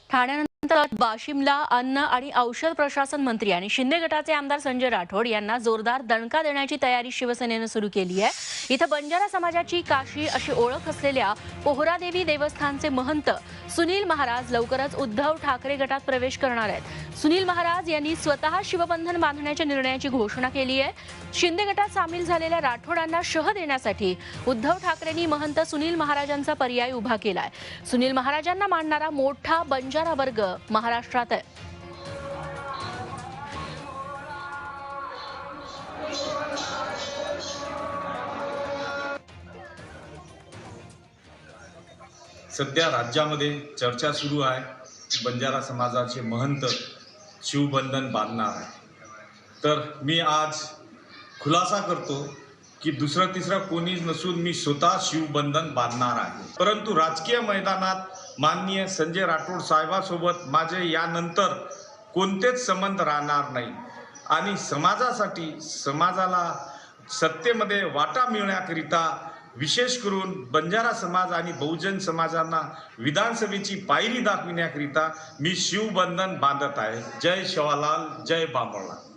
ठाण्यानंतर वाशिमला अन्न आणि औषध प्रशासन मंत्री आणि शिंदे गटाचे आमदार संजय राठोड यांना जोरदार दणका देण्याची तयारी शिवसेनेने सुरू केली आहे। इथं बंजारा समाजाची काशी अशी ओळख असलेल्या पोहरादेवी देवस्थानचे महंत सुनील महाराज लवकरच उद्धव ठाकरे गटात प्रवेश करणार आहेत। सुनील महाराज यांनी स्वतः शिवबंधन बांधण्याच्या निर्णयाची घोषणा केली आहे। शिंदे गटात सामील झालेल्या राठोडांना शह देण्यासाठी उद्धव ठाकरेंनी महंत सुनील महाराजांचा पर्याय उभा केलाय। सुनील महाराजांना मानणारा मोठा बंजारा वर्ग महाराष्ट्रात आहे। सध्या राज्यामध्ये चर्चा सुरू आहे की बंजारा समाजाचे महंत शिवबंधन बांधणार आहे। तर मी आज खुलासा करतो की दुसरं तिसरं कोणीच नसून मी स्वतः शिवबंधन बांधणार आहे। परंतु राजकीय मैदानात माननीय संजय राठोड साहेबांसोबत माझे यानंतर कोणतेच संबंध राहणार नाही आणि समाजाला सत्तेमध्ये वाटा मिळण्याकरिता विशेष करून बंजारा समाज आणि बहुजन समाजांना विधानसभेची पायरी दाखविण्याकरिता मी शिवबंधन बांधत आहे। जय शिवालाल, जय बांबळलाल।